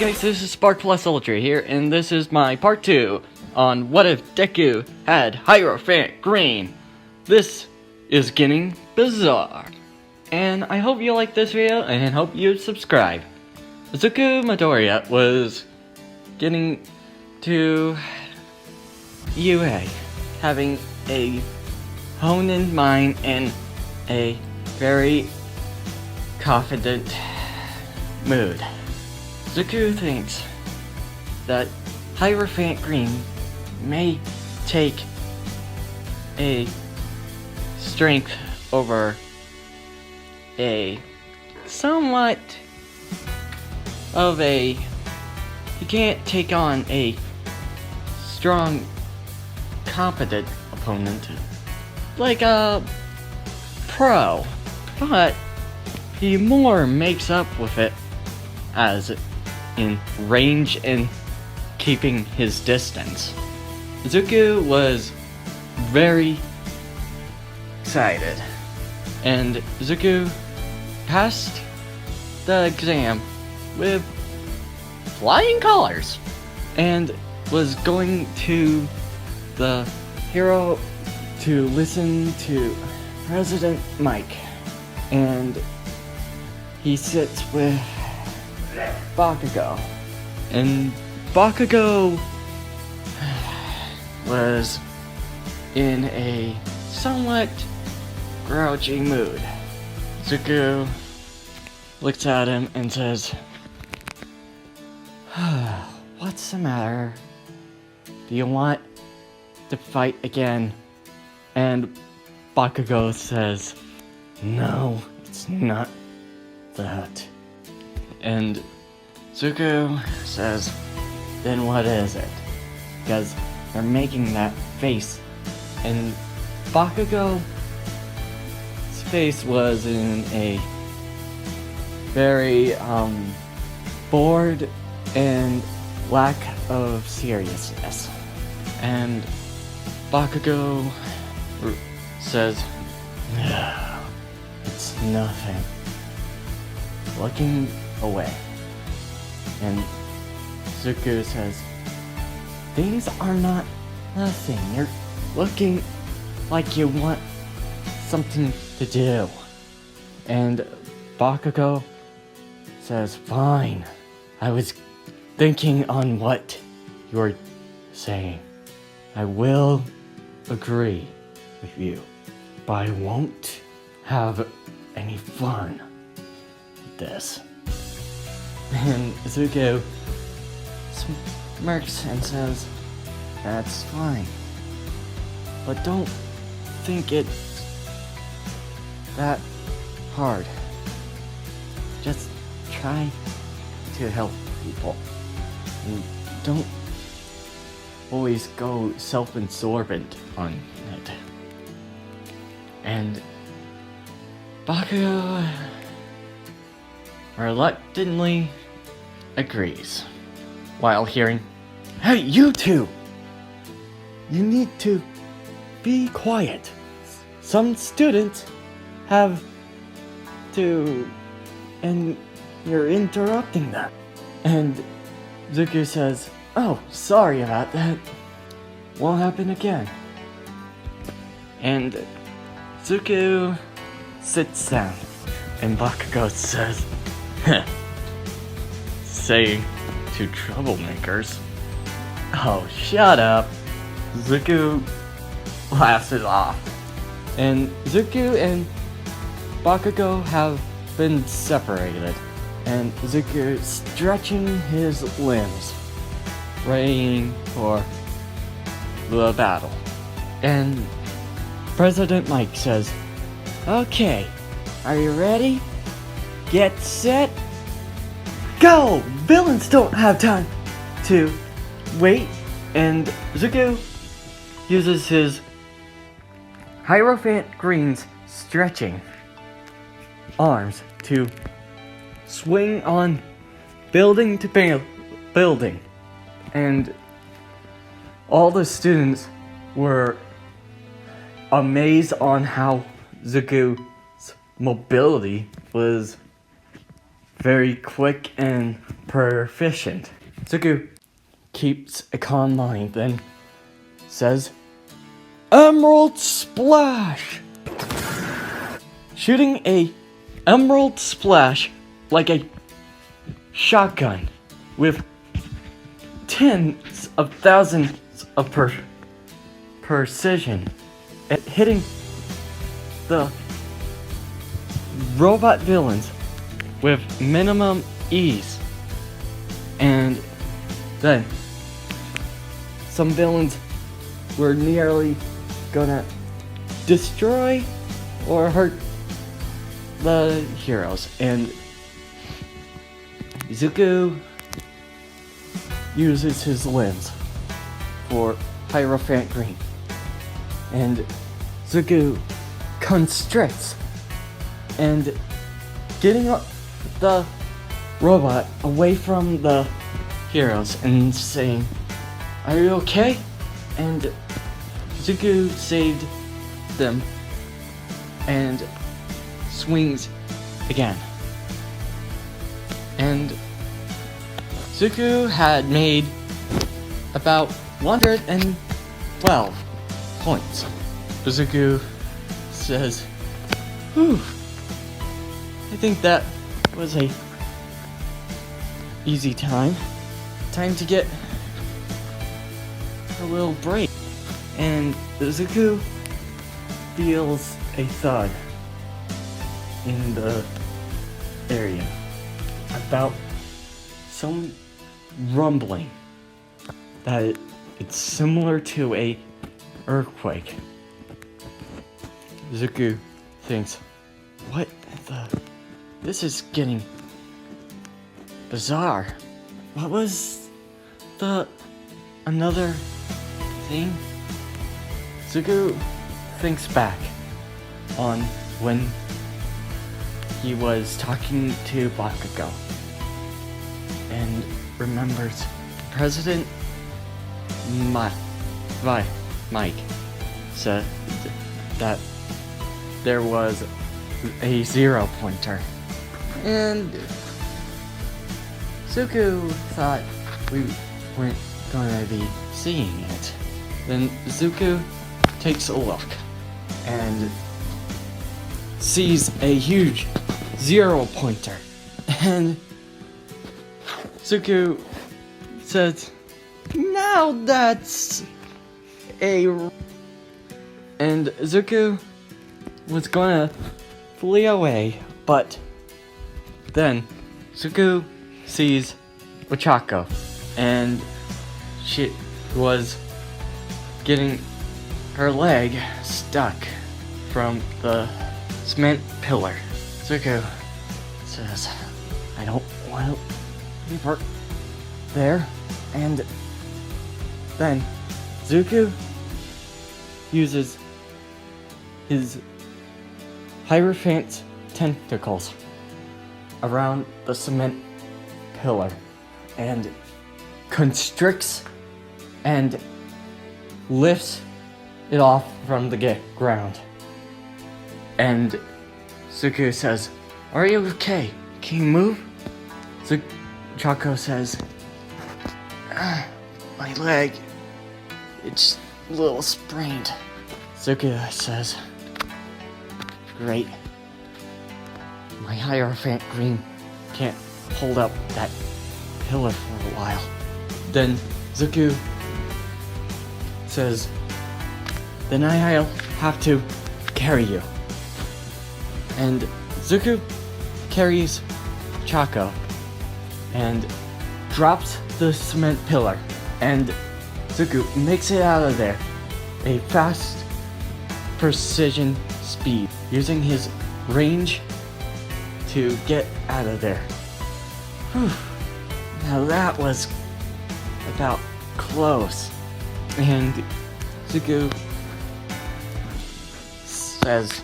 guys, this is Spark Plus Ultra here, and this is my part 2 on what if Deku had Hierophant Green. This is getting bizarre, and I hope you like this video and hope you subscribe. Izuku Midoriya was getting to UA, having a honed mind and a very confident mood. Izuku thinks that Hierophant Green may take a strength over a somewhat of a... He can't take on a strong, competent opponent like a pro, but he more makes up with it as in range and keeping his distance. Izuku was very excited, and Izuku passed the exam with flying colors and was going to the hero to listen to President Mike, and he sits with Bakugo, and Bakugo was in a somewhat grouchy mood. Izuku looks at him and says, "What's the matter? Do you want to fight again?" And Bakugo says, "No, it's not that." And Izuku says, "Then what is it?" Because they're making that face, and Bakugo's face was in a very bored and lack of seriousness. And Bakugo says, "No, it's nothing," looking away. And Izuku says, "Things are not nothing. You're looking like you want something to do." And Bakugo says, "Fine. I was thinking on what you're saying. I will agree with you, but I won't have any fun with this." And Izuku smirks and says, "That's fine, but don't think it's that hard. Just try to help people, and don't always go self-absorbent on it." And Bakugo reluctantly agrees, while hearing, "Hey, you two! You need to be quiet. Some students have to, and you're interrupting them." And Izuku says, "Oh, sorry about that. Won't happen again." And Izuku sits down, and Bakugo says, "Saying to troublemakers." "Oh, shut up." Izuku laughs it off. And Izuku and Bakugo have been separated, and Izuku stretching his limbs, readying for the battle. And President Mike says, "Okay, are you ready? Get set, go!" Villains don't have time to wait, and Izuku uses his Hierophant Green's stretching arms to swing on building to building, and all the students were amazed on how Izuku's mobility was very quick and proficient. Zuko keeps a calm mind, then says, Emerald Splash! Shooting a emerald splash like a shotgun with tens of thousands of precision, hitting the robot villains with minimum ease. And then some villains were nearly gonna destroy or hurt the heroes, and Zuko uses his lens for Hierophant Green, and Zuko constricts and getting the robot away from the heroes and saying, "Are you okay?" And Zuko saved them and swings again. And Zuko had made about 112 points. Zuko says, "Whew, I think that was a easy time. Time to get a little break." And Zuko feels a thud in the area about some rumbling that it's similar to a earthquake. Zuko thinks, what the? This is getting bizarre. What was the another thing? Zuko thinks back on when he was talking to Bakugo and remembers President Mike said that there was a 0 pointer, and Zuko thought we weren't gonna be seeing it. Then Zuko takes a look and sees a huge 0 pointer, and Zuko says, "Now that's a..." And Zuko was gonna flee away, but then Zuko sees Ochako, and she was getting her leg stuck from the cement pillar. Zuko says, "I don't want to leave her there." And then Zuko uses his Hierophant tentacles around the cement pillar and constricts and lifts it off from the ground. And Zuko says, "Are you okay? Can you move?" Chaco says, "My leg, it's a little sprained." Zuko says, "Great. My Hierophant Green can't hold up that pillar for a while." Then Zuko says, "Then I'll have to carry you." And Zuko carries Chaco and drops the cement pillar, and Zuko makes it out of there a fast precision speed, using his range to get out of there. Whew. Now that was about close. And Zuko says,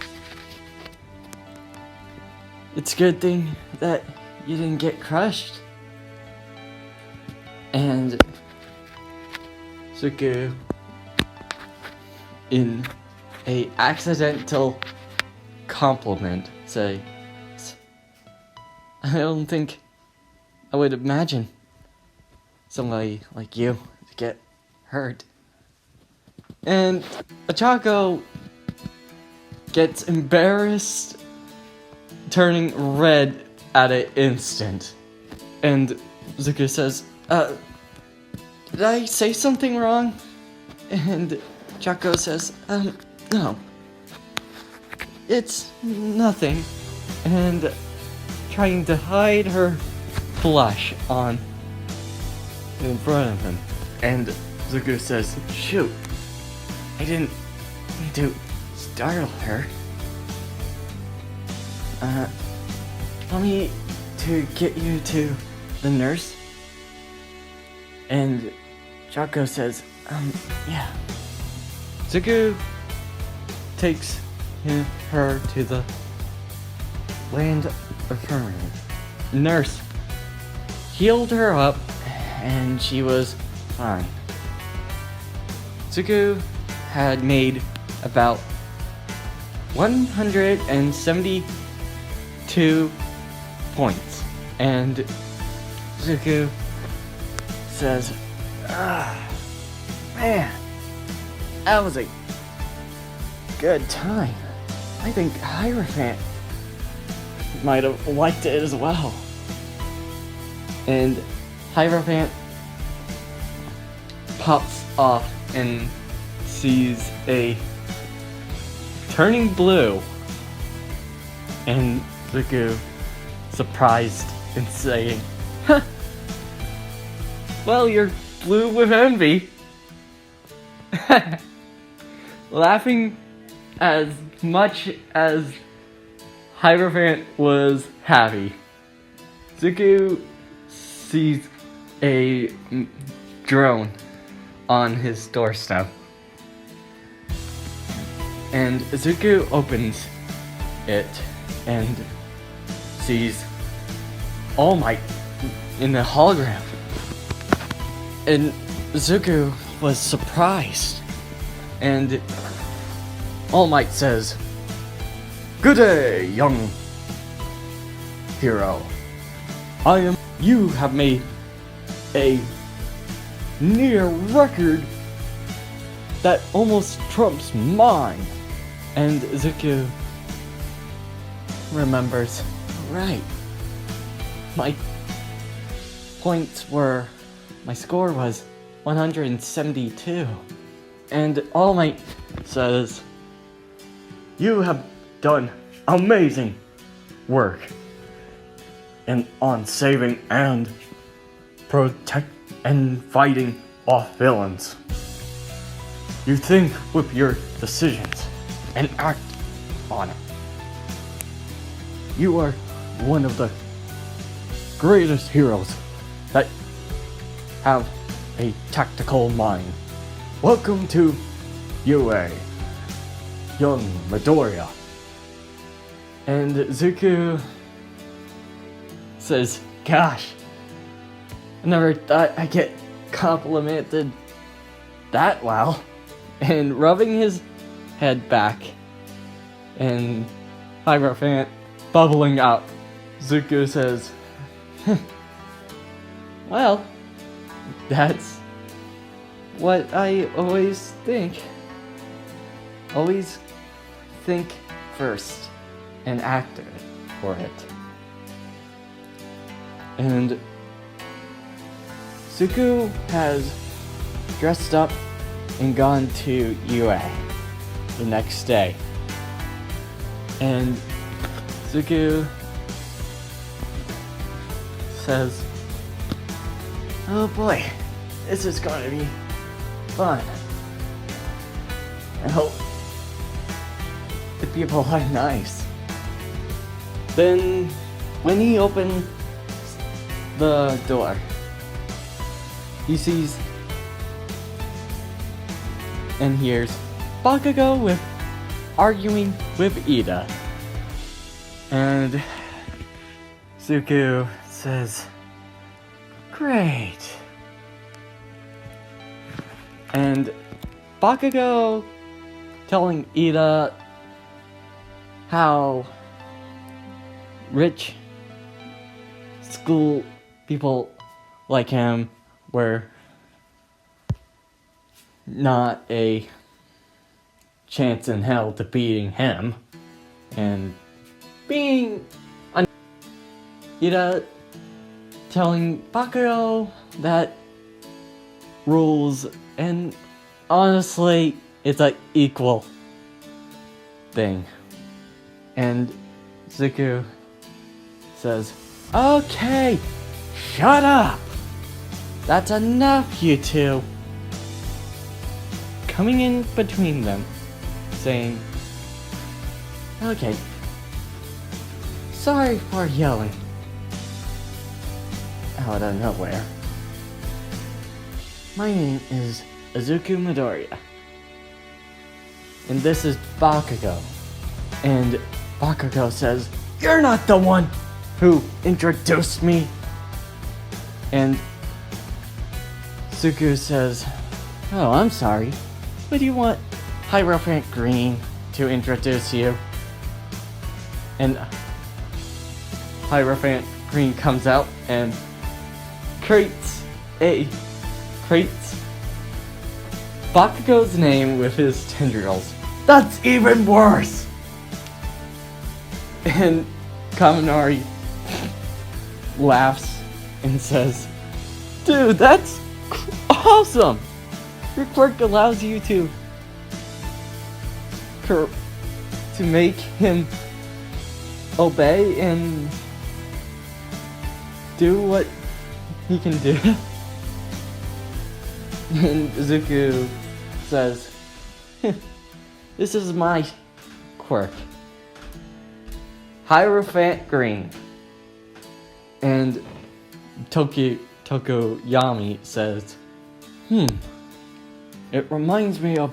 "It's a good thing that you didn't get crushed." And Zuko, in a accidental compliment, says, I don't think I would imagine somebody like you to get hurt. And Ochako gets embarrassed, turning red at an instant. And Zuko says, did I say something wrong? And Ochako says, no. It's nothing. And trying to hide her blush in front of him. And Zuko says, shoot, I didn't mean to startle her. Want me to get you to the nurse? And Ochako says, yeah. Zuko takes her to the land of permanent. Nurse healed her up, and she was fine. Zuko had made about 172 points, and Zuko says, man, that was a good time. I think Hierophant might have liked it as well. And Hierophant pops off and sees a turning blue, and Zuko surprised and saying, huh, well, you're blue with envy. Laughing as much as Hierophant was happy. Zuko sees a drone on his doorstep. And Zuko opens it and sees All Might in the hologram. And Zuko was surprised. And All Might says, good day, young hero. You have made a near record that almost trumps mine. And Zuko remembers, right, my score was 172. And All Might says, you have done amazing work on saving and protect and fighting off villains. You think with your decisions and act on it. You are one of the greatest heroes that have a tactical mind. Welcome to UA, young Midoriya. And Zuko says, gosh, I never thought I'd get complimented that well. And rubbing his head back and Hierophant bubbling up, Zuko says, well, that's what I always think. Always think first and act for it. And Zuko has dressed up and gone to UA the next day. And Zuko says, oh boy, this is going to be fun. I hope the people are nice. Then, when he opens the door, he sees and hears Bakugo arguing with Ida. And Zuko says, great. And Bakugo telling Ida how rich school people like him were not a chance in hell to beating him. And being telling Bakugo that rules, and honestly, it's an equal thing. And Zuko says, "Okay, shut up! That's enough, you two." Coming in between them, saying, "Okay, sorry for yelling out of nowhere. My name is Izuku Midoriya, and this is Bakugo." And Bakugo says, "You're not the one who introduced me." And Zuko says, "Oh, I'm sorry, but you want Hierophant Green to introduce you?" And Hierophant Green comes out and creates Bakugo's name with his tendrils. That's even worse! And Kaminari laughs and says, "Dude, that's awesome! Your quirk allows you to make him obey and do what he can do." And Zuko says, "This is my quirk, Hierophant Green." And Tokoyami says, "It reminds me of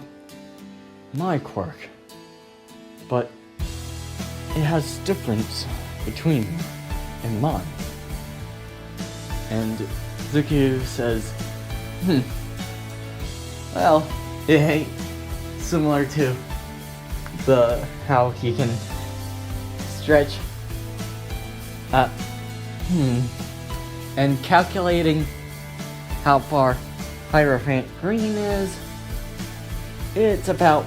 my quirk, but it has difference between me and mine." And Zuko says, "Well, it ain't similar to how he can stretch up." And calculating how far Hierophant Green is, it's about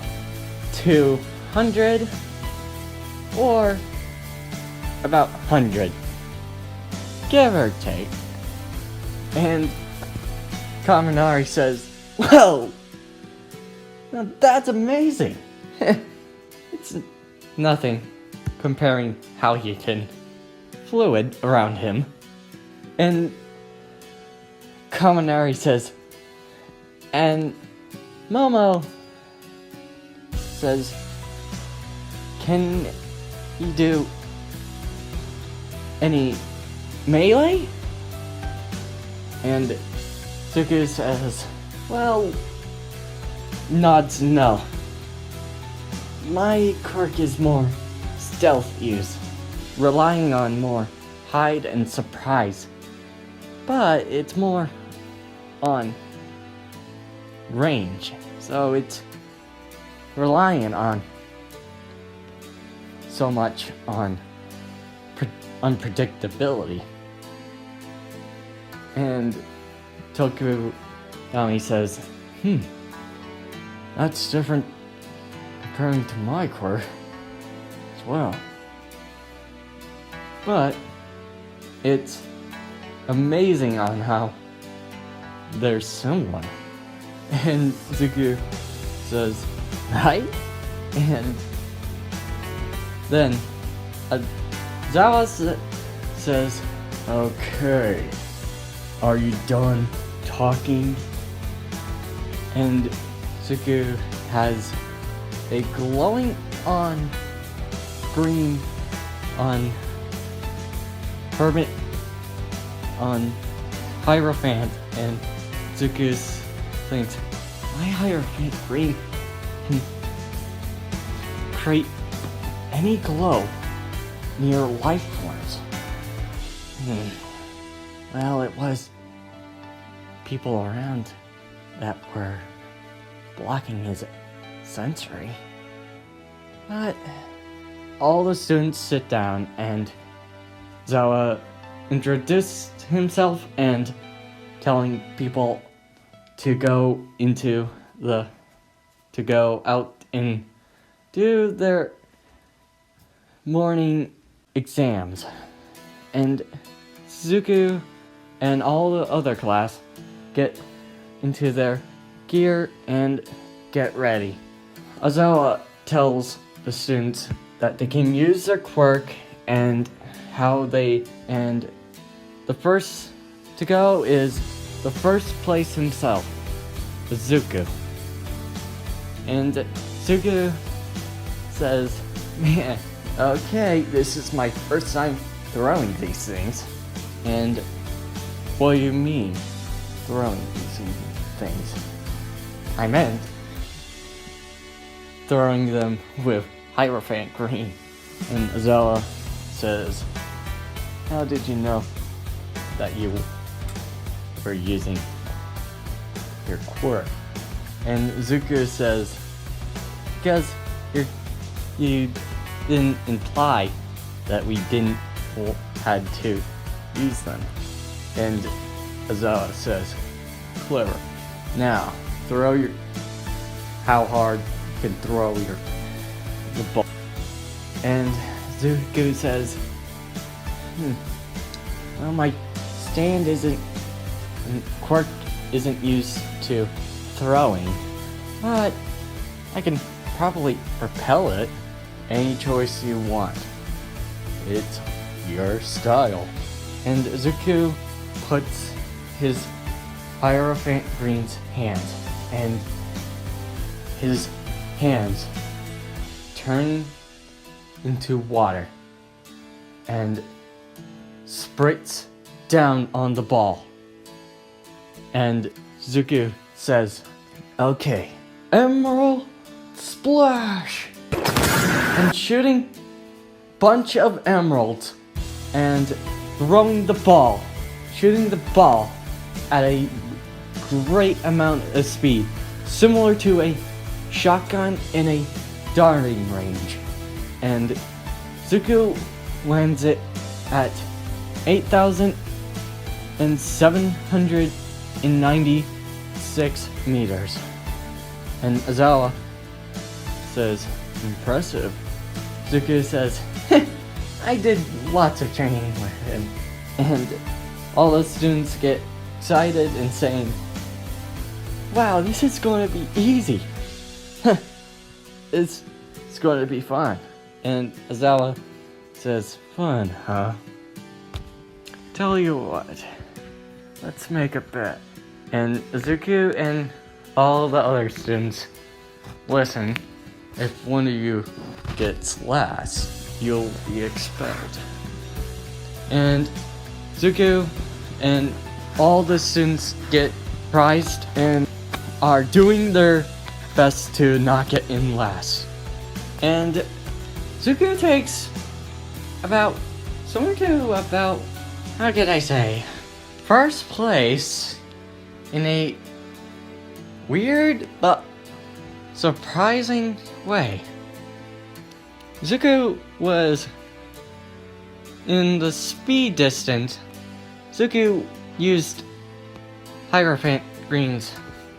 200 or about 100, give or take. And Kaminari says, "Whoa, now that's amazing." It's nothing comparing how he can fluid around him. And Kaminari says, and Momo says, "Can you do any melee?" And Zuko says, "Well," nods no. "My quirk is more stealth use, relying on more hide and surprise. But it's more on range, so it's relying on so much on unpredictability." And Tokoyami says, "That's different comparing to my quirk as well. But it's amazing on how they're similar." And Zuko says, "Right?" And then Zawa says, "Okay, are you done talking?" And Zuko has a glowing on green on Hermit on Hierophant, and Zuko thinks, "My Hierophant Green can create any glow near life forms." Well, it was people around that were blocking his sensory. But all the students sit down, and Zawa introduced himself and telling people to go out and do their morning exams. And Zuko and all the other class get into their gear and get ready. Aizawa tells the students that they can use their quirk and the first to go is the first place himself, Zuko. And Zuko says, man, okay, this is my first time throwing these things. And what do you mean, throwing these things? I meant throwing them with Hierophant Green. And Aizawa says, how did you know that you were using your quirk? And Zuko says, because you didn't imply that we didn't had to use them. And Aizawa says, clever. Now, how hard you can throw the ball. And Zuko says, well, my stand quirk isn't used to throwing, but I can probably propel it. Any choice you want. It's your style. And Zuko puts his Hierophant Green's hands, and his hands turn into water and spritz down on the ball. And Zuko says, okay, Emerald Splash! And shooting bunch of emeralds and shooting the ball at a great amount of speed, similar to a shotgun in a darting range. And Zuko lands it at 8,796 meters. And Aizawa says, impressive. Zuko says, I did lots of training with him. And all the students get excited and saying, wow, this is going to be easy. It's going to be fun. And Aizawa says, fun, huh? Tell you what, let's make a bet. And Zuko and all the other students listen. If one of you gets last, you'll be expelled. And Zuko and all the students get prized and are doing their best to not get in last. And Zuko takes about, how could I say, first place in a weird but surprising way. Zuko was in the speed distance. Zuko used Hierophant Green's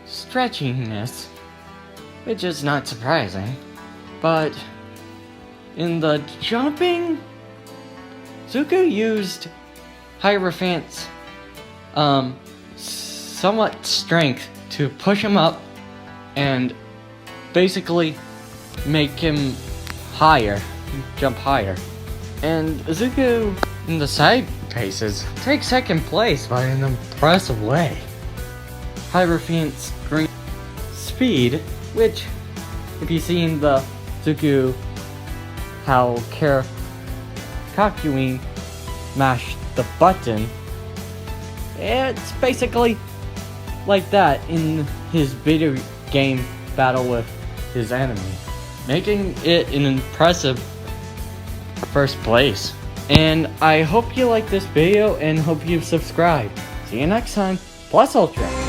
stretchiness, which is not surprising. But in the jumping, Zuko used Hierophant's somewhat strength to push him up and basically make him jump higher. And Zuko in the side paces takes second place by an impressive way. Hierophant's green speed, which if you've seen the Zuko how Kakuin mashed the button, it's basically like that in his video game battle with his enemy, making it an impressive first place. And I hope you like this video and hope you subscribe. See you next time. Plus Ultra.